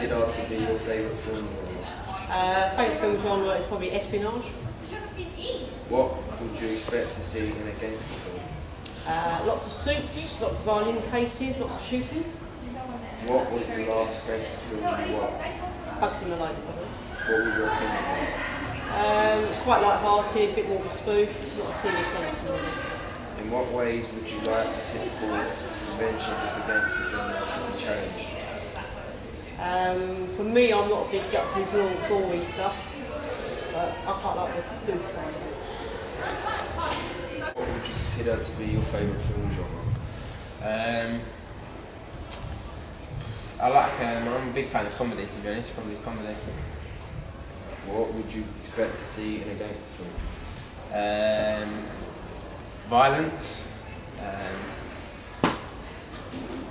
consider to be your favourite film genre? Favourite film genre is probably espionage. What would you expect to see in a gangster film? Lots of suits, lots of violin cases, lots of shooting. What was the last gangster film you watched? Bugsy Malone, probably. What was your opinion on it? It's quite light-hearted, a bit more of a spoof, not a serious gangster movie. In what ways would you like the typical conventions of the gangster genre to be challenged? For me, I'm not a big guts and gory stuff, but I quite like the spoof side. What would you consider to be your favourite film genre? I'm a big fan of comedy, to be honest, probably comedy. What would you expect to see in a gangster film? Violence.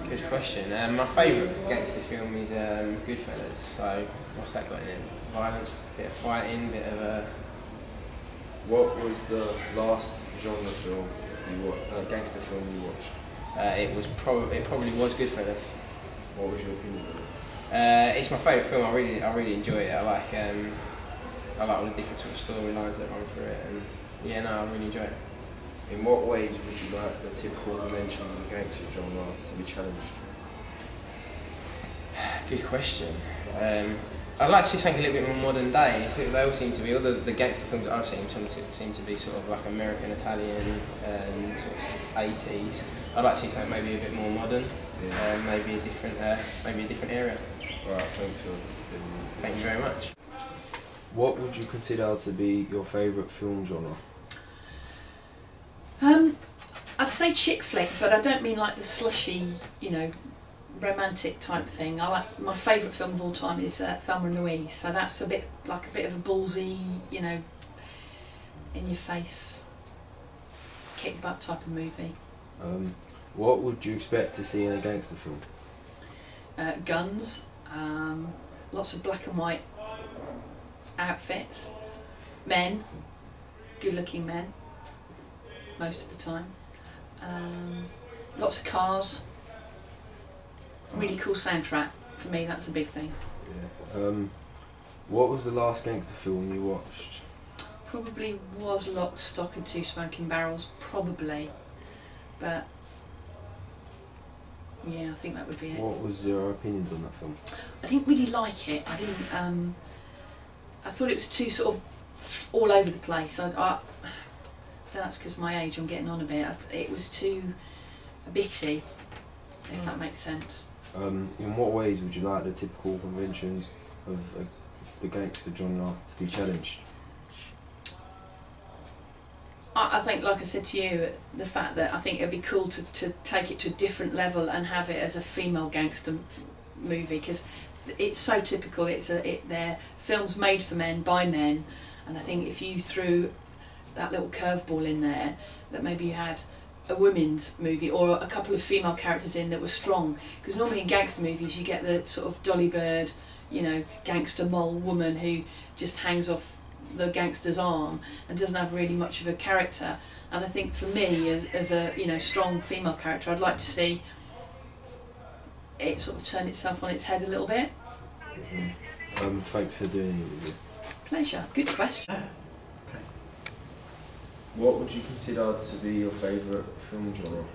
Good question. My favourite gangster film is Goodfellas. So what's that got in it? Violence, bit of fighting, bit of a. What was the last genre film gangster film you watched? It probably was Goodfellas. What was your opinion on it? It's my favourite film. I really enjoy it. I like all the different sort of storylines that run through it, and yeah, no, I really enjoy it. In what ways would you like the typical convention of the gangster genre to be challenged? Good question. I'd like to see something a little bit more modern day. They all seem to be, all the gangster films that I've seen seem to be sort of like American, Italian, sort of 80s. I'd like to see something maybe a bit more modern, maybe a different area. Right, thanks for Thank you very much. What would you consider to be your favourite film genre? I'd say chick flick, but I don't mean like the slushy, romantic type thing. My favourite film of all time is Thelma and Louise, so that's a bit of a ballsy, in your face, kick butt type of movie. What would you expect to see in a gangster film? Guns, lots of black and white outfits, men, good looking men most of the time, lots of cars, really cool soundtrack. For me, that's a big thing. Yeah. What was the last gangster film you watched? Probably was Lock, Stock and Two Smoking Barrels, probably, but yeah, I think that would be it. What was your opinions on that film? I didn't really like it. I didn't. I thought it was too sort of all over the place. That's because of my age. I'm getting on a bit. It was too bitty, if that makes sense. In what ways would you like the typical conventions of the gangster genre to be challenged? I think, like I said to you, the fact that I think it'd be cool to take it to a different level and have it as a female gangster movie, because it's so typical. They're films made for men by men, and I think if you threw that little curveball in there, that maybe you had a women's movie or a couple of female characters in that were strong, because normally in gangster movies you get the sort of Dolly Bird, gangster mole woman who just hangs off the gangster's arm and doesn't have really much of a character. And I think for me, as a strong female character, I'd like to see it sort of turn itself on its head a little bit. Thanks for doing it with me. Pleasure. Good question. What would you consider to be your favourite film genre?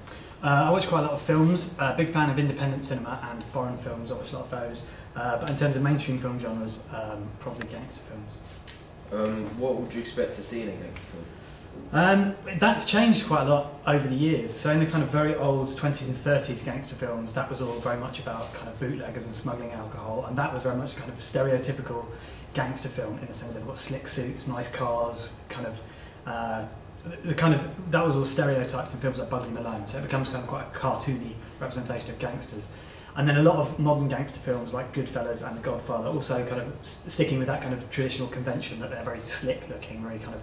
I watch quite a lot of films. Big fan of independent cinema and foreign films. I watch a lot of those. But in terms of mainstream film genres, probably gangster films. What would you expect to see in a gangster film? That's changed quite a lot over the years. So in the kind of very old 20s and 30s gangster films, that was all very much about kind of bootleggers and smuggling alcohol, and that was very much kind of stereotypical gangster film in the sense they've got slick suits, nice cars, that was all stereotyped in films like Bugsy Malone, so it becomes kind of quite a cartoony representation of gangsters. And then a lot of modern gangster films like Goodfellas and The Godfather also kind of sticking with that kind of traditional convention that they're very slick looking, very kind of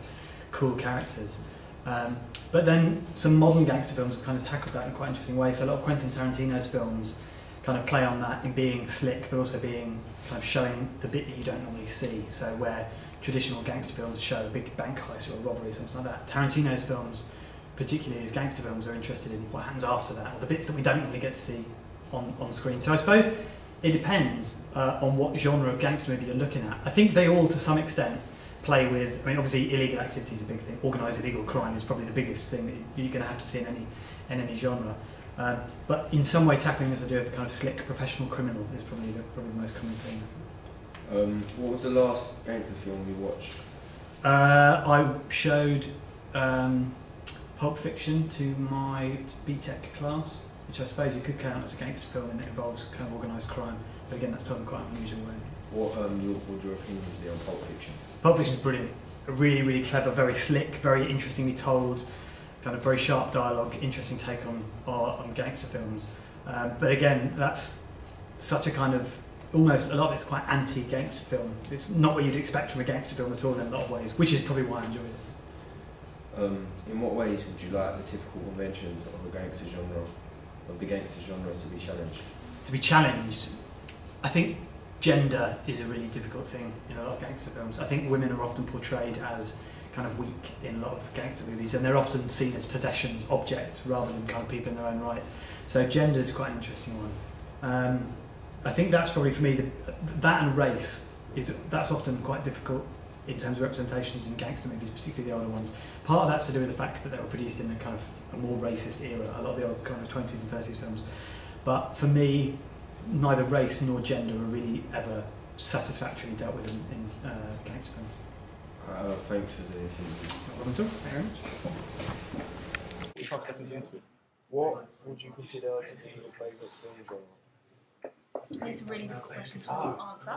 cool characters. But then some modern gangster films have kind of tackled that in quite interesting ways. So a lot of Quentin Tarantino's films kind of play on that in being slick, but also being kind of showing the bit that you don't normally see. So where traditional gangster films show a big bank heist or a robbery, something like that, Tarantino's films, particularly his gangster films, are interested in what happens after that, or the bits that we don't really get to see on screen. So I suppose It depends on what genre of gangster movie you're looking at. I think they all, to some extent, play with. I mean, obviously, illegal activity is a big thing. Organised illegal crime is probably the biggest thing that you're going to have to see in any genre. But in some way, tackling this idea of kind of slick professional criminal is probably the most common thing. What was the last gangster film you watched? I showed Pulp Fiction to my BTEC class, which I suppose you could count as a gangster film, and it involves kind of organised crime. But again, that's told in quite an unusual way. What would your opinions be on Pulp Fiction? Pulp Fiction is brilliant. Really, really clever, very slick, very interestingly told, kind of very sharp dialogue, interesting take on gangster films. But again, that's such a kind of, almost a lot of it's quite anti-gangster film. It's not what you'd expect from a gangster film at all in a lot of ways, which is probably why I enjoy it. In what ways would you like the typical conventions of the gangster genre to be challenged? To be challenged, I think gender is a really difficult thing in a lot of gangster films. I think women are often portrayed as kind of weak in a lot of gangster movies, and they're often seen as possessions, objects, rather than kind of people in their own right. So gender is quite an interesting one. I think that's probably for me, that and race, that's often quite difficult in terms of representations in gangster movies, particularly the older ones. Part of that's to do with the fact that they were produced in a kind of a more racist era, a lot of the old kind of 20s and 30s films. But for me, neither race nor gender are really ever satisfactorily dealt with in gangster films. Thanks for the interview. No problem at all. Thank you very much. What would you consider to be your favourite film genre? It's a really difficult question to answer.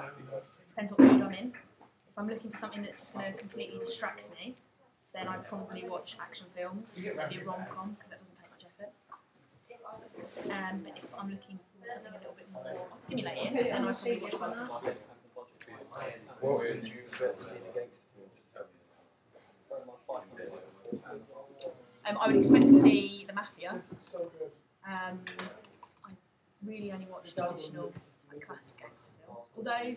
Depends what mood I'm in. If I'm looking for something that's just going to completely distract me, then I'd probably watch action films, maybe a rom-com, because that doesn't take much effort. But if I'm looking for something a little bit more stimulating, then I'd probably watch Once Upon a Time. What would you expect to see in a gangster film? I would expect to see The Mafia. I really only watch traditional, classic gangster films. Although I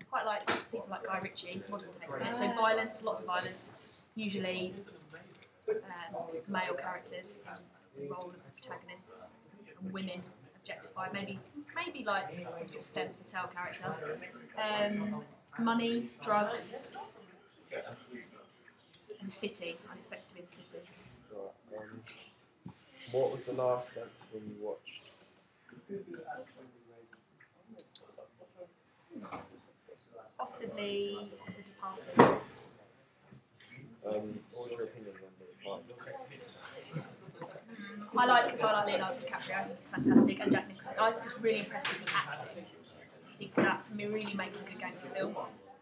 quite like people like Guy Ritchie, modern take on it. So violence, lots of violence, usually male characters in the role of the protagonist, and women objectified, maybe like some sort of femme fatale character. Money, drugs, and the city. I'd expect it to be in the city. What was the last gangster film you watched? Possibly The Departed. What was your opinion on The Departed? I like Leonardo DiCaprio. I think he's fantastic, and Jack Nicholson. I was really impressed with his acting. I think that really makes a good gangster film.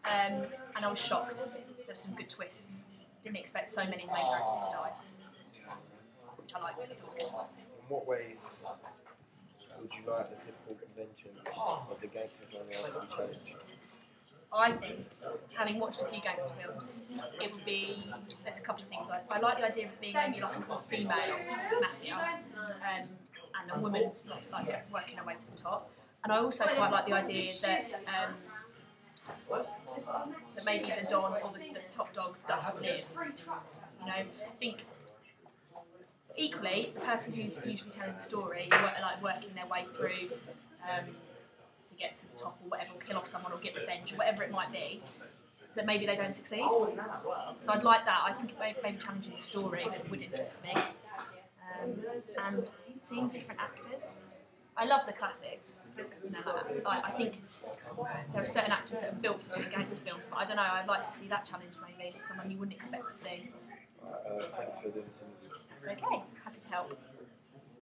And I was shocked. There were some good twists. Didn't expect so many main characters to die, which I liked. It was good. In what ways would you like the typical convention of the gangster genre to be challenged? I think, having watched a few gangster films, it would be, there's a couple of things. I like the idea of being maybe like a female mafia and a woman like working her way to the top. And I also quite like the idea that maybe the don or the top dog doesn't live. You know, I think equally the person who's usually telling the story, like working their way through to get to the top or whatever, or kill off someone or get revenge or whatever it might be, that maybe they don't succeed. So I'd like that. I think maybe challenging the story would interest me. And seeing different actors. I love the classics. You know, I think there are certain actors that are built for doing gangster films, but I don't know, I'd like to see that challenge maybe, someone you wouldn't expect to see. Thanks for doing some. That's okay, happy to help.